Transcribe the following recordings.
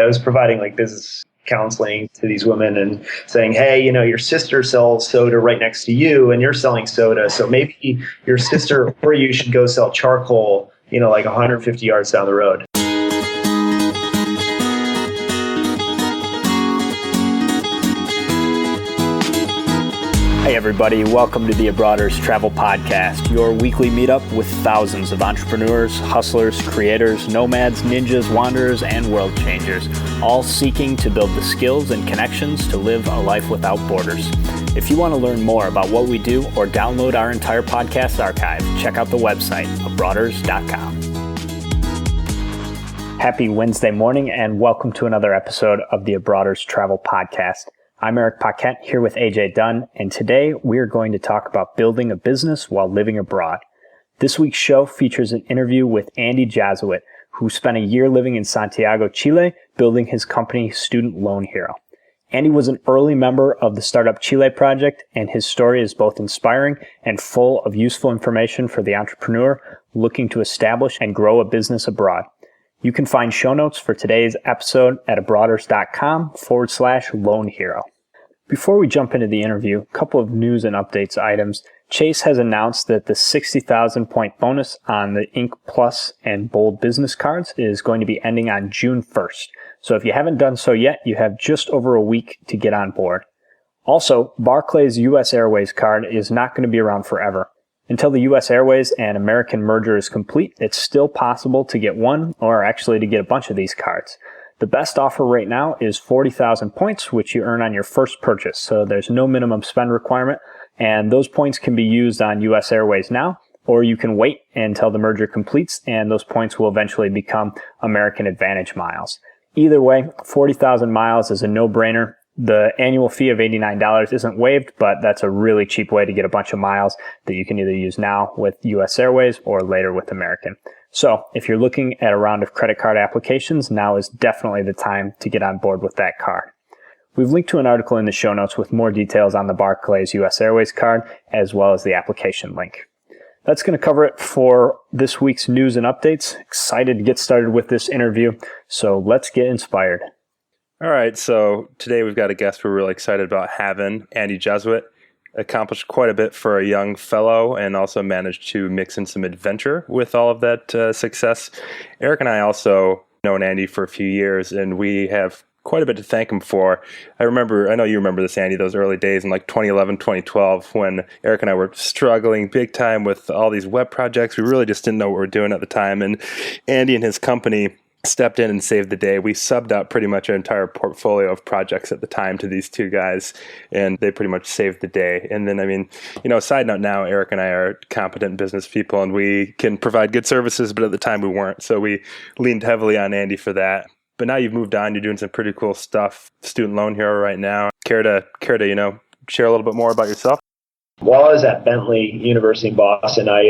I was providing like business counseling to these women and saying, hey, your sister sells soda right next to you and you're selling soda. So maybe your sister or you should go sell charcoal, like 150 yards down the road. Hey everybody, welcome to the Abroaders Travel Podcast, your weekly meetup with thousands of entrepreneurs, hustlers, creators, nomads, ninjas, wanderers, and world changers, all seeking to build the skills and connections to live a life without borders. If you want to learn more about what we do or download our entire podcast archive, check out the website, abroaders.com. Happy Wednesday morning and welcome to another episode of the Abroaders Travel Podcast. I'm Erik here with AJ Dunn, and today we are going to talk about building a business while living abroad. This week's show features an interview with Andy Josuweit, who spent a year living in Santiago, Chile, building his company Student Loan Hero. Andy was an early member of the Startup Chile project, and his story is both inspiring and full of useful information for the entrepreneur looking to establish and grow a business abroad. You can find show notes for today's episode at abroaders.com/loan hero. Before we jump into the interview, a couple of news and updates items. Chase has announced that the 60,000 point bonus on the Ink Plus and Bold business cards is going to be ending on June 1st. So if you haven't done so yet, you have just over a week to get on board. Also, Barclays US Airways card is not going to be around forever. Until the US Airways and American merger is complete, it's still possible to get one or actually to get a bunch of these cards. The best offer right now is 40,000 points, which you earn on your first purchase. So there's no minimum spend requirement, and those points can be used on US Airways now, or you can wait until the merger completes and those points will eventually become American Advantage miles. Either way, 40,000 miles is a no-brainer. The annual fee of $89 isn't waived, but that's a really cheap way to get a bunch of miles that you can either use now with US Airways or later with American. So if you're looking at a round of credit card applications, now is definitely the time to get on board with that card. We've linked to an article in the show notes with more details on the Barclays US Airways card, as well as the application link. That's going to cover it for this week's news and updates. Excited to get started with this interview, so let's get inspired. All right, so today we've got a guest we're really excited about having, Andy Josuweit. Accomplished quite a bit for a young fellow and also managed to mix in some adventure with all of that success. Erik and I also known Andy for a few years, and we have quite a bit to thank him for. I know you remember this, Andy, those early days in like 2011, 2012, when Erik and I were struggling big time with all these web projects. We really just didn't know what we were doing at the time, and Andy and his company stepped in and saved the day. We subbed out pretty much our entire portfolio of projects at the time to these two guys, and they pretty much saved the day. And then, side note now, Erik and I are competent business people, and we can provide good services, but at the time we weren't. So we leaned heavily on Andy for that. But now you've moved on, you're doing some pretty cool stuff. Student Loan Hero right now. Care to share a little bit more about yourself? While I was at Bentley University in Boston, I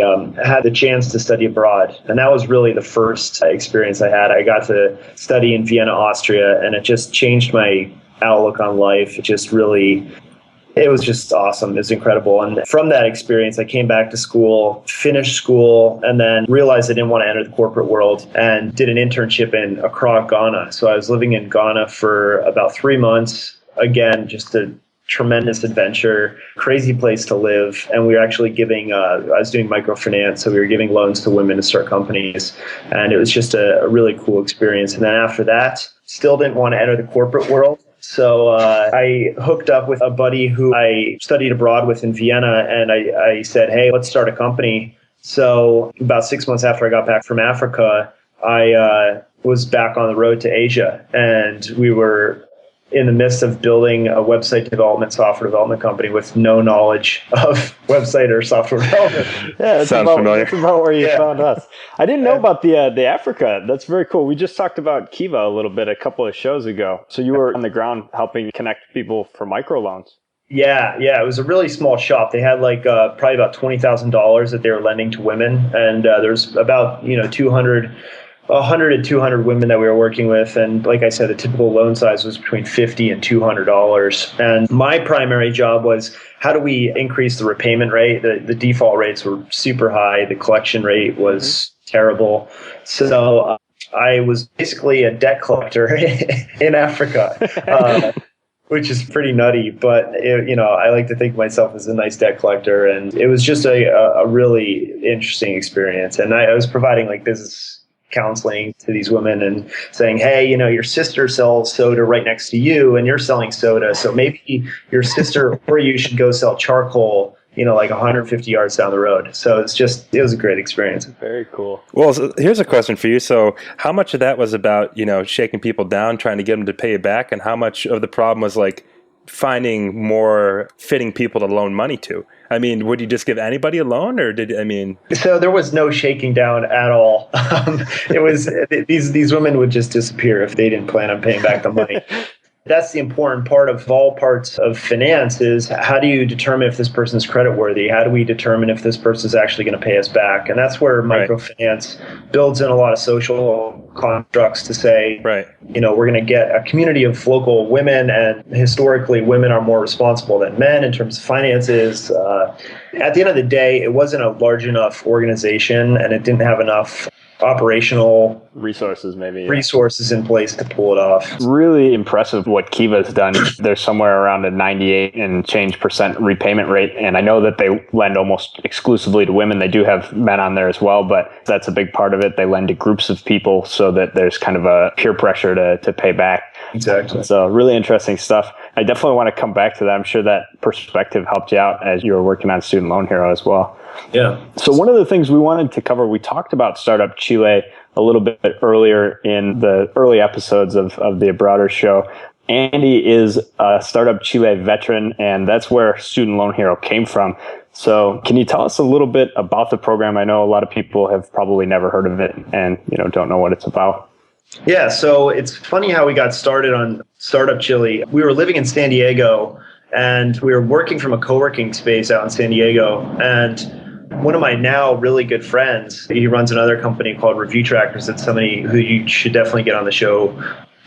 had the chance to study abroad. And that was really the first experience I had. I got to study in Vienna, Austria, and it just changed my outlook on life. It was just awesome. It was incredible. And from that experience, I came back to school, finished school, and then realized I didn't want to enter the corporate world and did an internship in Accra, Ghana. So I was living in Ghana for about 3 months. Again, just a tremendous adventure, crazy place to live. And we were actually I was doing microfinance, so we were giving loans to women to start companies. And it was just a really cool experience. And then after that, still didn't want to enter the corporate world. So I hooked up with a buddy who I studied abroad with in Vienna, and I said, hey, let's start a company. So about 6 months after I got back from Africa, I was back on the road to Asia, and we were in the midst of building a website development, software development company with no knowledge of website or software development. Yeah, sounds familiar. That's about where you found us. I didn't know about the Africa. That's very cool. We just talked about Kiva a little bit a couple of shows ago. So you were on the ground helping connect people for microloans. Yeah. It was a really small shop. They had probably about $20,000 that they were lending to women, and there's about 100 to 200 women that we were working with. And like I said, the typical loan size was between $50 and $200. And my primary job was, how do we increase the repayment rate? The default rates were super high. The collection rate was terrible. So I was basically a debt collector in Africa, which is pretty nutty. But, I like to think of myself as a nice debt collector. And it was just a really interesting experience. And I was providing like business counseling to these women and saying, hey, your sister sells soda right next to you and you're selling soda. So maybe your sister or you should go sell charcoal, like 150 yards down the road. So it was a great experience. Very cool. Well, so here's a question for you. So how much of that was about, shaking people down, trying to get them to pay you back? And how much of the problem was like finding more fitting people to loan money to? I mean, would you just give anybody a loan or So there was no shaking down at all. It was, these women would just disappear if they didn't plan on paying back the money. That's the important part of all parts of finance is how do you determine if this person is creditworthy? How do we determine if this person is actually going to pay us back? And that's where microfinance builds in a lot of social constructs to say, we're going to get a community of local women, and historically women are more responsible than men in terms of finances. At the end of the day, it wasn't a large enough organization and it didn't have enough operational resources in place to pull it off. Really impressive what Kiva's done. They're somewhere around a 98 and change percent repayment rate. And I know that they lend almost exclusively to women. They do have men on there as well, but that's a big part of it. They lend to groups of people so that there's kind of a peer pressure to pay back. Exactly. So really interesting stuff. I definitely want to come back to that. I'm sure that perspective helped you out as you were working on Student Loan Hero as well. Yeah. So one of the things we wanted to cover, we talked about Startup Chile a little bit earlier in the early episodes of the Abroader show. Andy is a Startup Chile veteran, and that's where Student Loan Hero came from. So can you tell us a little bit about the program? I know a lot of people have probably never heard of it and don't know what it's about. Yeah, so it's funny how we got started on Startup Chile. We were living in San Diego, and we were working from a co-working space out in San Diego. And one of my now really good friends, he runs another company called Review Trackers. It's somebody who you should definitely get on the show,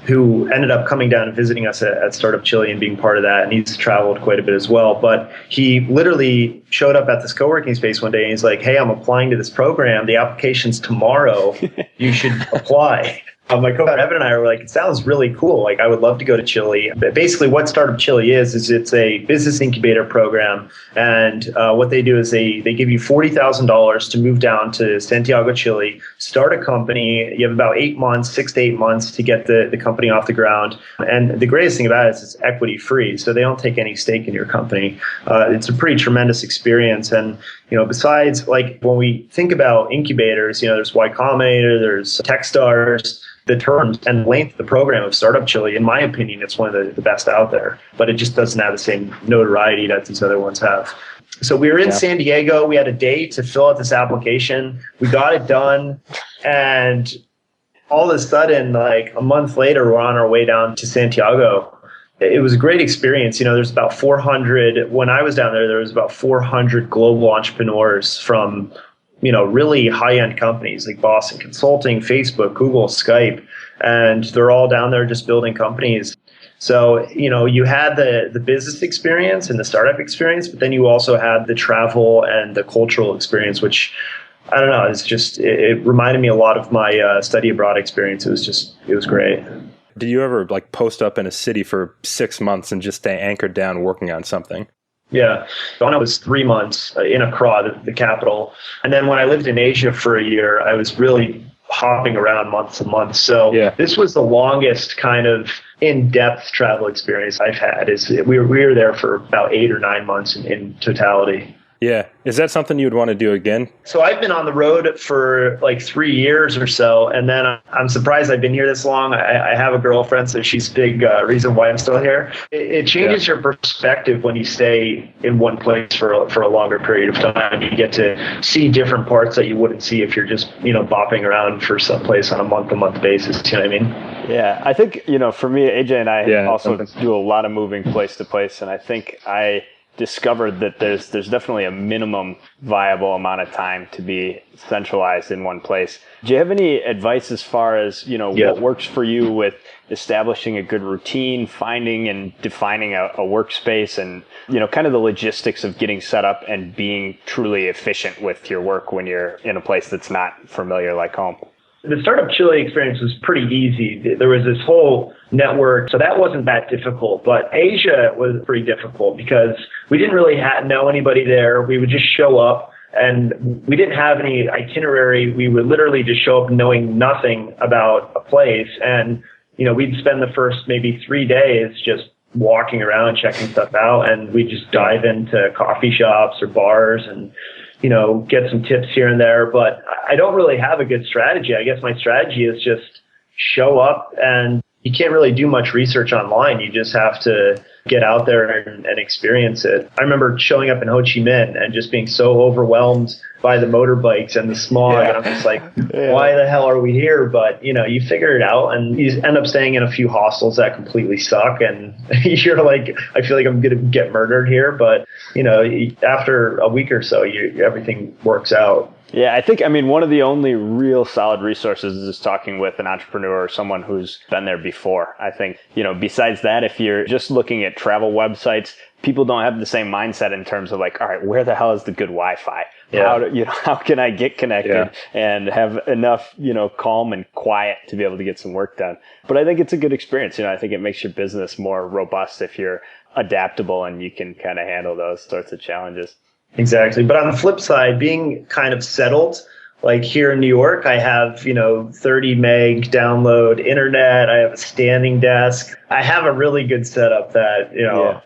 who ended up coming down and visiting us at Startup Chile and being part of that. And he's traveled quite a bit as well. But he literally showed up at this co-working space one day and he's like, hey, I'm applying to this program. The application's tomorrow. You should apply. My co-founder Evan and I were like, it sounds really cool. Like, I would love to go to Chile. But basically, what Startup Chile is it's a business incubator program. And what they do is they give you $40,000 to move down to Santiago, Chile, start a company. You have about 6 to 8 months to get the company off the ground. And the greatest thing about it is it's equity free. So they don't take any stake in your company. It's a pretty tremendous experience. And, besides, like, when we think about incubators, there's Y Combinator, there's Techstars. The terms and length of the program of Startup Chile, in my opinion, it's one of the best out there, but it just doesn't have the same notoriety that these other ones have. So we were in San Diego. We had a day to fill out this application. We got it done. And all of a sudden, like a month later, we're on our way down to Santiago. It was a great experience. There's about 400, when I was down there was about 400 global entrepreneurs from really high-end companies like Boston Consulting, Facebook, Google, Skype, and they're all down there just building companies. So, you had the business experience and the startup experience, but then you also had the travel and the cultural experience, which, I don't know, it reminded me a lot of my study abroad experience. It was great. Did you ever post up in a city for 6 months and just stay anchored down working on something? Yeah. Ghana was 3 months in Accra, the capital. And then when I lived in Asia for a year, I was really hopping around month to month. So This was the longest kind of in-depth travel experience I've had. We were there for about 8 or 9 months in totality. Yeah. Is that something you would want to do again? So I've been on the road for 3 years or so. And then I'm surprised I've been here this long. I have a girlfriend, so she's a big reason why I'm still here. It changes your perspective when you stay in one place for a longer period of time. You get to see different parts that you wouldn't see if you're just, bopping around for some place on a month-to-month basis. You know what I mean? Yeah. I think, for me, AJ and I also do a lot of moving place to place. And I think I discovered that there's definitely a minimum viable amount of time to be centralized in one place. Do you have any advice as far as, what works for you with establishing a good routine, finding and defining a workspace and, kind of the logistics of getting set up and being truly efficient with your work when you're in a place that's not familiar like home? The Startup Chile experience was pretty easy. There was this whole network, so that wasn't that difficult. But Asia was pretty difficult because we didn't really know anybody there. We would just show up, and we didn't have any itinerary. We would literally just show up knowing nothing about a place. And, we'd spend the first maybe 3 days just walking around, checking stuff out, and we'd just dive into coffee shops or bars and get some tips here and there. But I don't really have a good strategy. I guess my strategy is just show up, and you can't really do much research online. You just have to get out there and experience it. I remember showing up in Ho Chi Minh and just being so overwhelmed by the motorbikes and the smog. Yeah. And I'm just like, why the hell are we here? But, you figure it out, and you end up staying in a few hostels that completely suck. And you're like, I feel like I'm going to get murdered here. But, after a week or so, everything works out. Yeah, I think, one of the only real solid resources is talking with an entrepreneur or someone who's been there before. I think, besides that, if you're just looking at travel websites, people don't have the same mindset in terms of like, all right, where the hell is the good Wi-Fi? Yeah. How can I get connected and have enough, calm and quiet to be able to get some work done? But I think it's a good experience. I think it makes your business more robust if you're adaptable and you can kind of handle those sorts of challenges. Exactly. But on the flip side, being kind of settled, like here in New York, I have, 30 meg download internet. I have a standing desk. I have a really good setup that,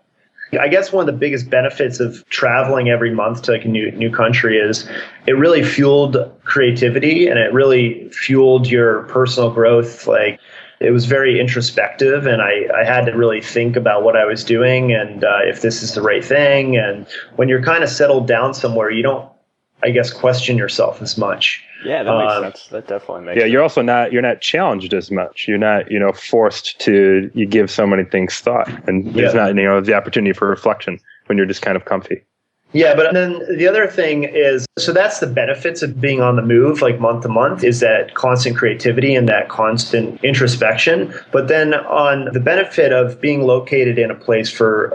I guess one of the biggest benefits of traveling every month to like a new country is it really fueled creativity, and it really fueled your personal growth. Like, it was very introspective, and I had to really think about what I was doing and if this is the right thing. And when you're kind of settled down somewhere, you don't, I guess, question yourself as much. Yeah, that makes sense. That definitely makes sense. You're also you're not challenged as much. You're not, forced to, you give so many things thought, and there's not, the opportunity for reflection when you're just kind of comfy. Yeah, but then the other thing is, so that's the benefits of being on the move, like month to month, is that constant creativity and that constant introspection. But then on the benefit of being located in a place for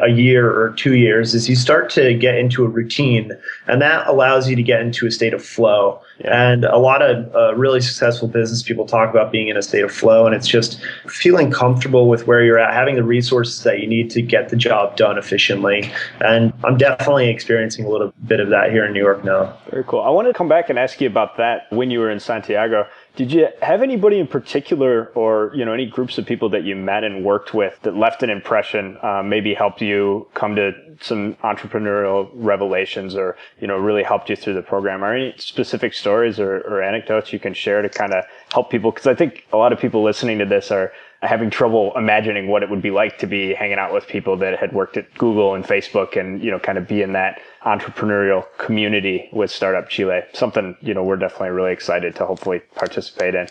a year or 2 years is you start to get into a routine, and that allows you to get into a state of flow. Yeah. And a lot of really successful business people talk about being in a state of flow, and it's just feeling comfortable with where you're at, having the resources that you need to get the job done efficiently. And I'm definitely experiencing a little bit of that here in New York now. Very cool. I wanted to come back and ask you about that when you were in Santiago. Did you have anybody in particular, or any groups of people that you met and worked with that left an impression, maybe helped you come to some entrepreneurial revelations, or really helped you through the program? Are any specific stories or anecdotes you can share to kind of help people? Because I think a lot of people listening to this are having trouble imagining what it would be like to be hanging out with people that had worked at Google and Facebook and, kind of be in that entrepreneurial community with Startup Chile. Something, we're definitely really excited to hopefully participate in.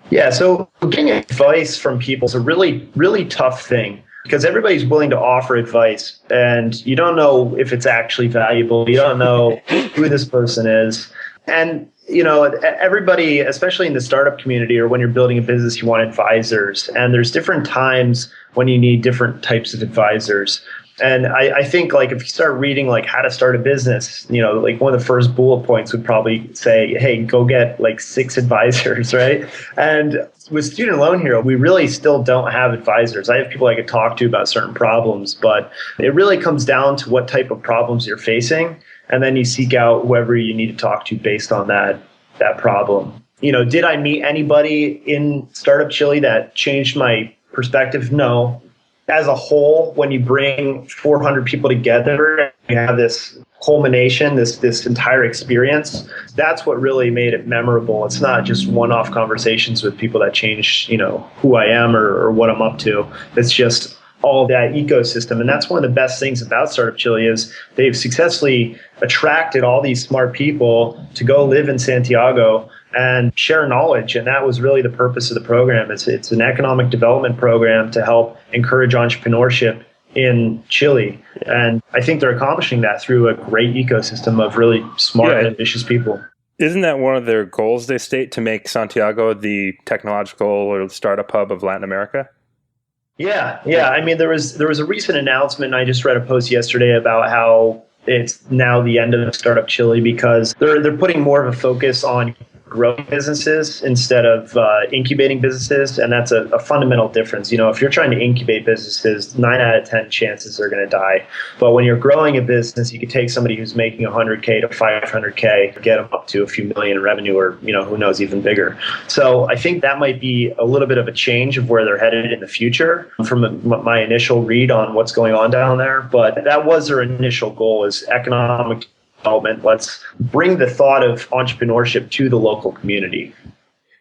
Yeah, so getting advice from people is a really, really tough thing, because everybody's willing to offer advice, and you don't know if it's actually valuable. You don't know who this person is. And everybody, especially in the startup community or when you're building a business, you want advisors. And there's different times when you need different types of advisors. And I think like if you start reading like how to start a business, like one of the first bullet points would probably say, hey, go get like 6 advisors, right? And with Student Loan Hero, we really still don't have advisors. I have people I could talk to about certain problems, but it really comes down to what type of problems you're facing. And then you seek out whoever you need to talk to based on that problem. Did I meet anybody in Startup Chile that changed my perspective? No. As a whole, when you bring 400 people together, you have this culmination, this entire experience. That's what really made it memorable. It's not just one-off conversations with people that change, who I am or what I'm up to. It's just all that ecosystem. And that's one of the best things about Startup Chile is they've successfully attracted all these smart people to go live in Santiago and share knowledge. And that was really the purpose of the program. It's an economic development program to help encourage entrepreneurship in Chile. And I think they're accomplishing that through a great ecosystem of really smart and ambitious people. Isn't that one of their goals they state, to make Santiago the technological or startup hub of Latin America? Yeah. I mean, there was a recent announcement. I just read a post yesterday about how it's now the end of Startup Chile because they're putting more of a focus on growing businesses instead of incubating businesses. And that's a fundamental difference. If you're trying to incubate businesses, 9 out of 10 chances they're going to die. But when you're growing a business, you could take somebody who's making 100K to 500K, get them up to a few million in revenue, or, who knows, even bigger. So I think that might be a little bit of a change of where they're headed in the future from my initial read on what's going on down there. But that was their initial goal, is economic development. Let's bring the thought of entrepreneurship to the local community.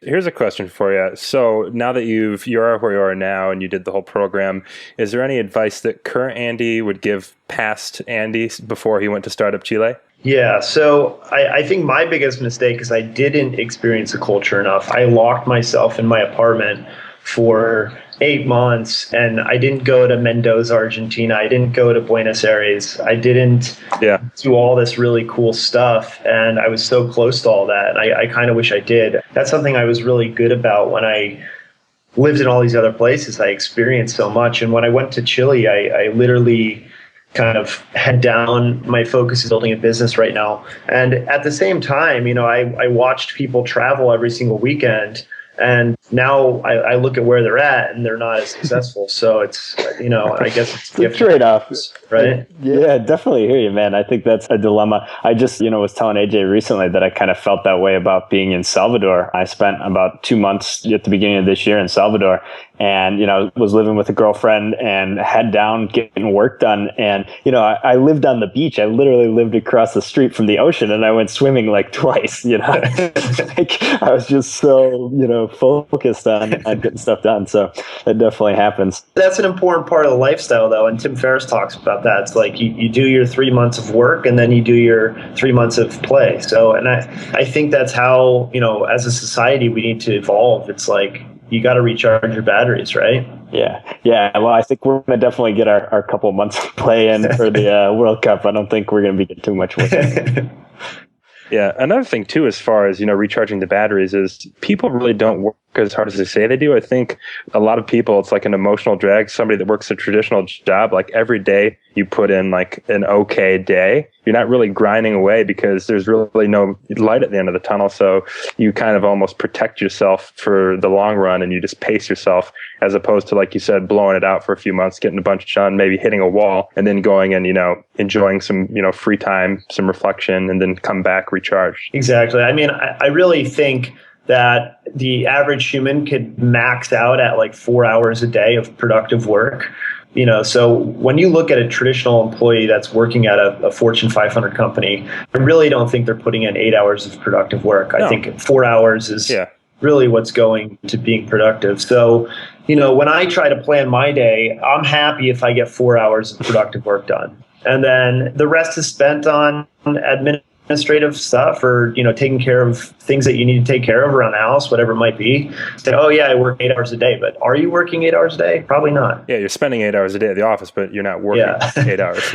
Here's a question for you. So now that you're where you are now and you did the whole program, is there any advice that current Andy would give past Andy before he went to Startup Chile? Yeah, so I think my biggest mistake is I didn't experience the culture enough. I locked myself in my apartment for 8 months, and I didn't go to Mendoza, Argentina. I didn't go to Buenos Aires. I didn't do all this really cool stuff, and I was so close to all that. And I kind of wish I did. That's something I was really good about when I lived in all these other places. I experienced so much. And when I went to Chile, I literally kind of head down. My focus is building a business right now. And at the same time, I watched people travel every single weekend. And now I look at where they're at, and they're not as successful. So it's, I guess it's a trade-off, right? Yeah, definitely hear you, man. I think that's a dilemma. I just, was telling AJ recently that I kind of felt that way about being in Salvador. I spent about 2 months at the beginning of this year in Salvador, and, was living with a girlfriend and head down, getting work done. And, I lived on the beach. I literally lived across the street from the ocean, and I went swimming like twice, like, I was just so, focused on getting stuff done. So that definitely happens. That's an important part of the lifestyle, though. And Tim Ferriss talks about that. It's like you do your 3 months of work, and then you do your 3 months of play. So, and I think that's how, as a society, we need to evolve. It's like, you got to recharge your batteries, right? Yeah. Well, I think we're going to definitely get our couple of months of play in for the World Cup. I don't think we're going to be getting too much work. Yeah. Another thing, too, as far as, recharging the batteries, is people really don't work as hard as they say they do. I think a lot of people, it's like an emotional drag. Somebody that works a traditional job, like every day you put in like an okay day, you're not really grinding away because there's really no light at the end of the tunnel. So you kind of almost protect yourself for the long run, and you just pace yourself, as opposed to, like you said, blowing it out for a few months, getting a bunch done, maybe hitting a wall, and then going and, enjoying some, free time, some reflection, and then come back recharged. Exactly. I mean, I really think that the average human could max out at like 4 hours a day of productive work. So when you look at a traditional employee that's working at a Fortune 500 company, I really don't think they're putting in 8 hours of productive work. I think 4 hours is really what's going to being productive. So, when I try to plan my day, I'm happy if I get 4 hours of productive work done. And then the rest is spent on administrative stuff, or taking care of things that you need to take care of around the house, whatever it might be. Say, oh yeah, I work 8 hours a day, but are you working 8 hours a day? Probably not. Yeah, you're spending 8 hours a day at the office, but you're not working 8 hours.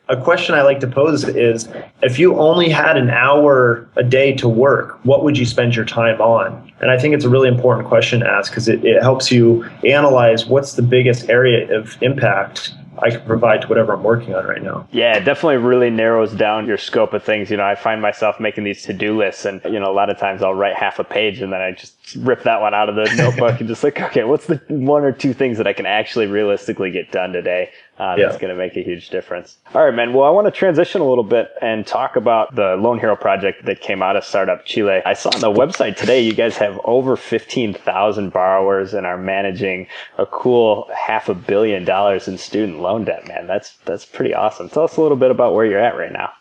A question I like to pose is, if you only had an hour a day to work, what would you spend your time on? And I think it's a really important question to ask, because it helps you analyze what's the biggest area of impact I can provide to whatever I'm working on right now. Yeah, it definitely really narrows down your scope of things. I find myself making these to-do lists, and, a lot of times I'll write half a page and then I just rip that one out of the notebook and just like, okay, what's the 1 or 2 things that I can actually realistically get done today? That's going to make a huge difference. All right, man. Well, I want to transition a little bit and talk about the Loan Hero project that came out of Startup Chile. I saw on the website today, you guys have over 15,000 borrowers and are managing a cool $500 million in student loan debt, man. That's pretty awesome. Tell us a little bit about where you're at right now.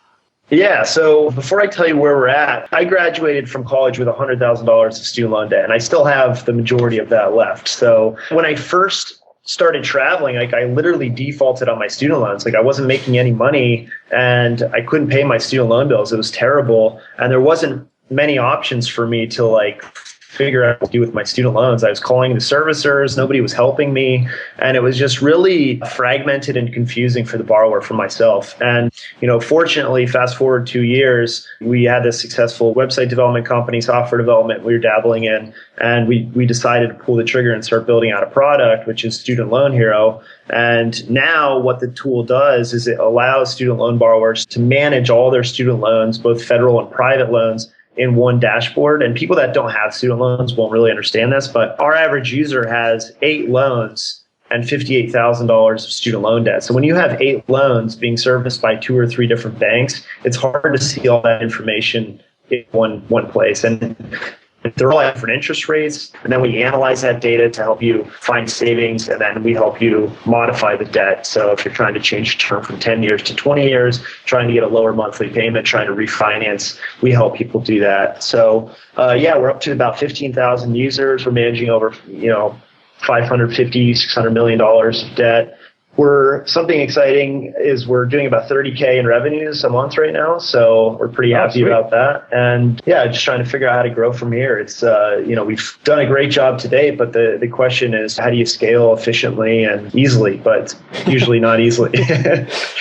Yeah, so before I tell you where we're at, I graduated from college with $100,000 of student loan debt, and I still have the majority of that left. So when I first started traveling, I literally defaulted on my student loans. I wasn't making any money, and I couldn't pay my student loan bills. It was terrible. And there wasn't many options for me to figure out what to do with my student loans. I was calling the servicers. Nobody was helping me. And it was just really fragmented and confusing for the borrower, for myself. And, fortunately, fast forward 2 years, we had this successful website development company, software development we were dabbling in. And we decided to pull the trigger and start building out a product, which is Student Loan Hero. And now what the tool does is it allows student loan borrowers to manage all their student loans, both federal and private loans, in one dashboard. And people that don't have student loans won't really understand this, but our average user has 8 loans and $58,000 of student loan debt. So when you have 8 loans being serviced by 2 or 3 different banks, it's hard to see all that information in one place. And they're all at different interest rates. And then we analyze that data to help you find savings. And then we help you modify the debt. So if you're trying to change term from 10 years to 20 years, trying to get a lower monthly payment, trying to refinance, we help people do that. So we're up to about 15,000 users. We're managing over, $550, $600 million of debt. Something exciting is we're doing about 30K in revenues a month right now. So we're pretty happy about that. And just trying to figure out how to grow from here. It's, we've done a great job today, but the question is, how do you scale efficiently and easily, but usually not easily.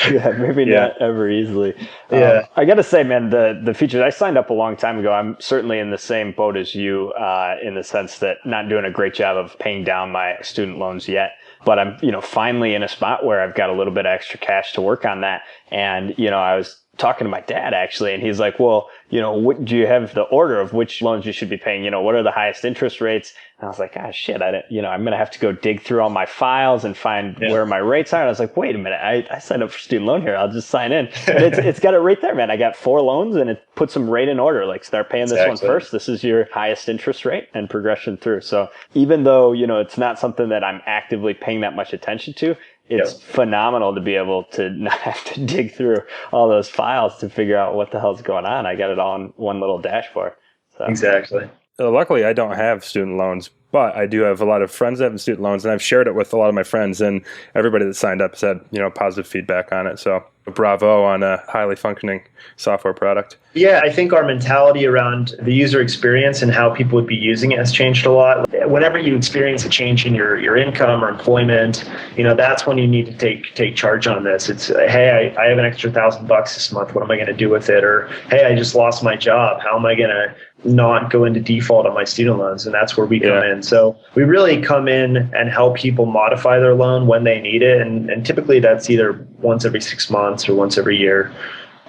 Not ever easily. I got to say, man, the features, I signed up a long time ago. I'm certainly in the same boat as you in the sense that not doing a great job of paying down my student loans yet. But I'm, finally in a spot where I've got a little bit of extra cash to work on that. And, I was talking to my dad actually, and he's like, well, what do you have the order of which loans you should be paying? What are the highest interest rates? And I was like, shit, I'm going to have to go dig through all my files and find where my rates are. And I was like, wait a minute, I signed up for student loan here. I'll just sign in. And it's got it right there, man. I got 4 loans and it puts them right in order. Like, start paying this one first. This is your highest interest rate and progression through. So even though, it's not something that I'm actively paying that much attention to, it's phenomenal to be able to not have to dig through all those files to figure out what the hell's going on. I got it all in one little dashboard. So. Exactly. Luckily, I don't have student loans, but I do have a lot of friends that have student loans, and I've shared it with a lot of my friends, and everybody that signed up said, positive feedback on it. So bravo on a highly functioning software product. Yeah, I think our mentality around the user experience and how people would be using it has changed a lot. Whenever you experience a change in your income or employment, that's when you need to take charge on this. It's, hey, I have an extra $1,000 this month. What am I going to do with it? Or, hey, I just lost my job. How am I going to not go into default on my student loans? And that's where we come in. So we really come in and help people modify their loan when they need it. And typically that's either once every 6 months or once every year.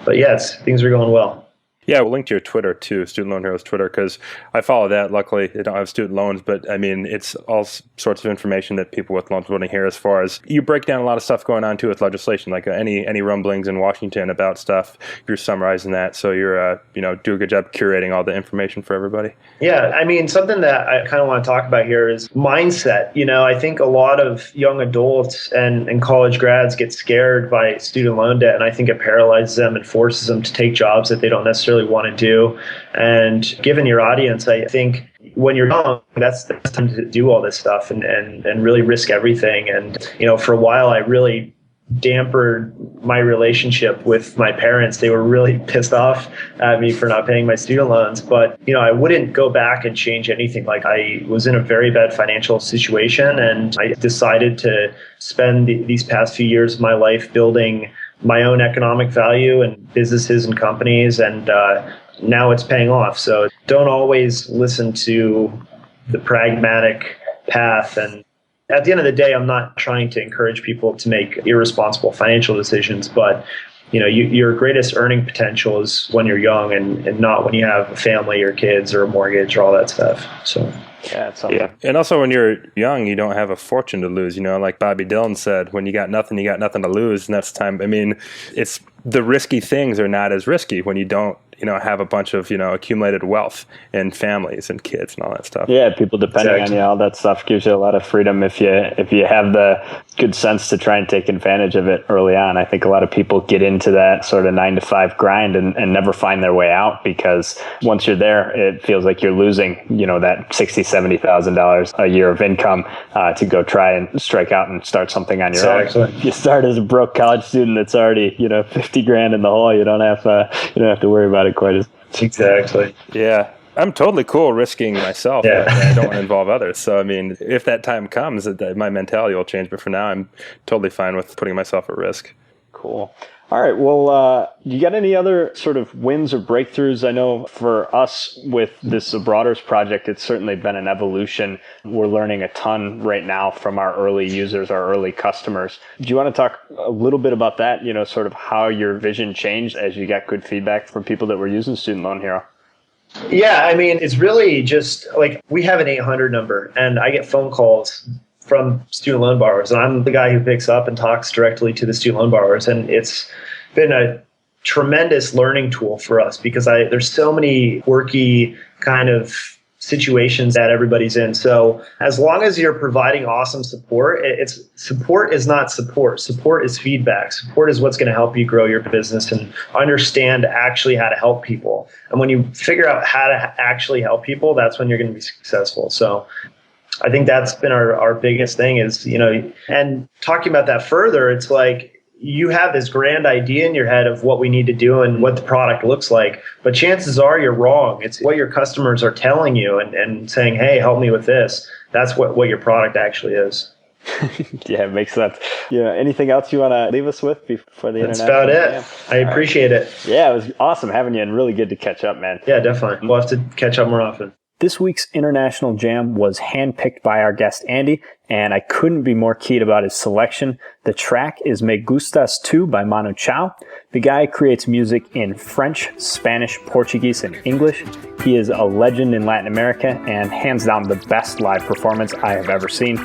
But yes, things are going well. Yeah, we'll link to your Twitter too, Student Loan Heroes Twitter, because I follow that. Luckily, they don't have student loans, but I mean, it's all sorts of information that people with loans want to hear. As far as you break down a lot of stuff going on too with legislation, like any rumblings in Washington about stuff, you're summarizing that. So you're do a good job curating all the information for everybody. Yeah, I mean, something that I kind of want to talk about here is mindset. I think a lot of young adults and college grads get scared by student loan debt, and I think it paralyzes them and forces them to take jobs that they don't necessarily want to do. And given your audience, I think when you're young, that's the time to do all this stuff and really risk everything. And, for a while, I really dampered my relationship with my parents. They were really pissed off at me for not paying my student loans. But, I wouldn't go back and change anything. Like, I was in a very bad financial situation, and I decided to spend these past few years of my life building my own economic value and businesses and companies, and now it's paying off. So don't always listen to the pragmatic path. And at the end of the day, I'm not trying to encourage people to make irresponsible financial decisions, but your greatest earning potential is when you're young and not when you have a family or kids or a mortgage or all that stuff. So yeah. And also when you're young, you don't have a fortune to lose. Like Bobby Dylan said, when you got nothing to lose. And that's time. I mean, it's the risky things are not as risky when you don't, have a bunch of, accumulated wealth and families and kids and all that stuff. Yeah, people depending on you, all that stuff gives you a lot of freedom if you have the good sense to try and take advantage of it early on. I think a lot of people get into that sort of 9-to-5 grind and never find their way out, because once you're there, it feels like you're losing, that $60,000, $70,000 a year of income to go try and strike out and start something on your own. You start as a broke college student that's already, $50,000 in the hole. You don't have to worry about it quite as much. Exactly. Yeah. I'm totally cool risking myself, but I don't want to involve others. So, I mean, if that time comes, my mentality will change. But for now, I'm totally fine with putting myself at risk. Cool. All right. Well, you got any other sort of wins or breakthroughs? I know for us with this Abroaders project, it's certainly been an evolution. We're learning a ton right now from our early users, our early customers. Do you want to talk a little bit about that? Sort of how your vision changed as you got good feedback from people that were using Student Loan Hero? Yeah, I mean, it's really just like we have an 800 number and I get phone calls from student loan borrowers, and I'm the guy who picks up and talks directly to the student loan borrowers. And it's been a tremendous learning tool for us because there's so many quirky kind of situations that everybody's in. So as long as you're providing awesome support, support is not support. Support is feedback. Support is what's going to help you grow your business and understand actually how to help people. And when you figure out how to actually help people, that's when you're going to be successful. So I think that's been our biggest thing is, and talking about that further, it's like, you have this grand idea in your head of what we need to do and what the product looks like, but chances are you're wrong. It's what your customers are telling you and saying, hey, help me with this. That's what your product actually is. Yeah, it makes sense. Anything else you want to leave us with before the That's about it. Yeah. I appreciate it. Yeah, it was awesome having you and really good to catch up, man. Yeah, definitely. We'll have to catch up more often. This week's International Jam was handpicked by our guest, Andy, and I couldn't be more keyed about his selection. The track is Me Gustas Tu by Manu Chao. The guy creates music in French, Spanish, Portuguese, and English. He is a legend in Latin America and hands down the best live performance I have ever seen.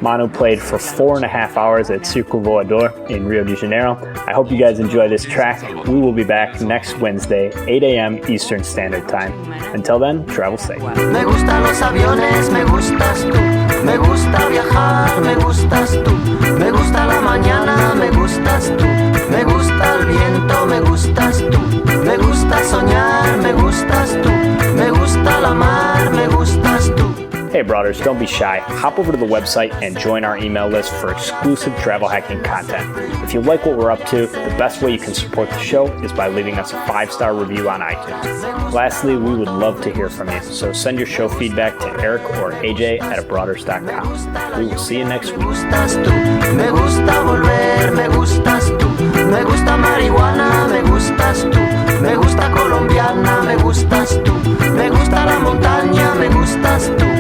Manu played for 4.5 hours at Circo Voador in Rio de Janeiro. I hope you guys enjoy this track. We will be back next Wednesday, 8 a.m. Eastern Standard Time. Until then, travel safe. Me gustan los aviones, me gustas tú. Me gusta viajar, me gustas tú. Me gusta la mañana, me gustas tú. Me gusta el viento, me gustas tú. Me gusta soñar, me gustas tú. Me gusta la mar, me gustas tú. Hey brothers, don't be shy. Hop over to the website and join our email list for exclusive travel hacking content. If you like what we're up to, the best way you can support the show is by leaving us a 5-star review on iTunes. Lastly, we would love to hear from you, so send your show feedback to Erik or AJ at abroaders.com. We will see you next week. Me gusta volver, me gustas tú. Me gusta marihuana, me gustas tú. Me gusta colombiana, me gustas tú. Me gusta la montaña, me gustas tú.